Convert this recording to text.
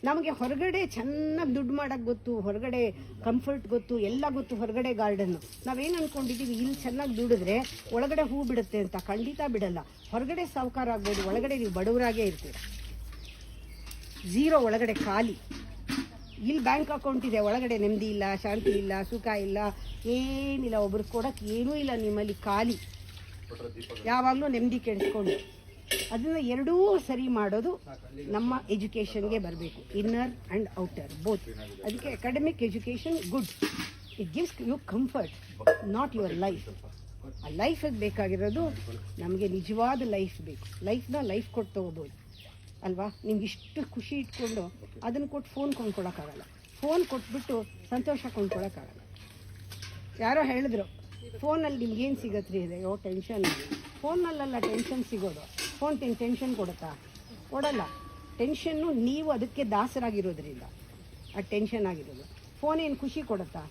ನಮಗೆ ಹೊರಗಡೆ ಚೆನ್ನಾಗಿ ದುಡ್ಡು ಮಾಡೋಕ್ಕೆ ಗೊತ್ತು, ಹೊರಗಡೆ ಕಂಫರ್ಟ್ ಗೊತ್ತು, ಎಲ್ಲ ಗೊತ್ತು. ಹೊರಗಡೆ ಗಾರ್ಡನ್ನು ನಾವೇನು ಅಂದ್ಕೊಂಡಿದ್ದೀವಿ, ಇಲ್ಲಿ ಚೆನ್ನಾಗಿ ದುಡಿದ್ರೆ ಒಳಗಡೆ ಹೂ ಬಿಡುತ್ತೆ ಅಂತ. ಖಂಡಿತ ಬಿಡಲ್ಲ. ಹೊರಗಡೆ ಸಾಹುಕಾರ ಆಗ್ಬೋದು, ಒಳಗಡೆ ನೀವು ಬಡವರಾಗೇ ಇರ್ತೀರ. ಝೀರೋ ಒಳಗಡೆ ಖಾಲಿ. ಇಲ್ಲಿ ಬ್ಯಾಂಕ್ ಅಕೌಂಟ್ ಇದೆ, ಒಳಗಡೆ ನೆಮ್ಮದಿ ಇಲ್ಲ, ಶಾಂತಿ ಇಲ್ಲ, ಸುಖ ಇಲ್ಲ, ಏನಿಲ್ಲ. ಒಬ್ರಿಗೆ ಕೊಡೋಕ್ಕೆ ಏನೂ ಇಲ್ಲ, ನಿಮ್ಮಲ್ಲಿ ಖಾಲಿ. ಯಾವಾಗಲೂ ನೆಮ್ಮದಿ ಕೆಡಿಸ್ಕೊಂಡು. ಅದನ್ನು ಎರಡೂ ಸರಿ ಮಾಡೋದು ನಮ್ಮ ಎಜುಕೇಷನ್ಗೆ ಬರಬೇಕು, ಇನ್ನರ್ ಆ್ಯಂಡ್ ಔಟರ್ ಬೋತ್. ಅದಕ್ಕೆ academic education good, it gives you comfort, not your life. ಆ ಲೈಫಿಗೆ ಬೇಕಾಗಿರೋದು ನಮಗೆ ನಿಜವಾದ ಲೈಫ್ ಬೇಕು. ಲೈಫ್ ಕೊಟ್ಟು ತೊಗೋಬೋದು ಅಲ್ವಾ. ನಿಮ್ಗೆ ಇಷ್ಟು ಖುಷಿ ಇಟ್ಕೊಂಡು ಅದನ್ನು ಕೊಟ್ಟು ಫೋನ್ ಕೊಂಡ್ಕೊಳಕ್ಕಾಗಲ್ಲ. ಫೋನ್ ಕೊಟ್ಬಿಟ್ಟು ಸಂತೋಷ ಕೊಂಡ್ಕೊಳಕ್ಕಾಗಲ್ಲ. ಯಾರೋ ಹೇಳಿದ್ರು, ಫೋನಲ್ಲಿ ನಿಮ್ಗೇನು ಸಿಗತ್ರಿ ಇದೆ, ಟೆನ್ಷನ್ ಇದೆ. ಫೋನ್ನಲ್ಲೆಲ್ಲ ಟೆನ್ಷನ್ ಸಿಗೋದು. ಫೋನ್ ಟೆನ್ಷನ್ ಕೊಡುತ್ತಾ? ಕೊಡಲ್ಲ. ಟೆನ್ಷನ್ನು ನೀವು ಅದಕ್ಕೆ ದಾಸರಾಗಿರೋದ್ರಿಂದ ಆ ಟೆನ್ಷನ್ ಆಗಿರೋದು. ಫೋನ್ ಏನು ಖುಷಿ ಕೊಡುತ್ತಾ?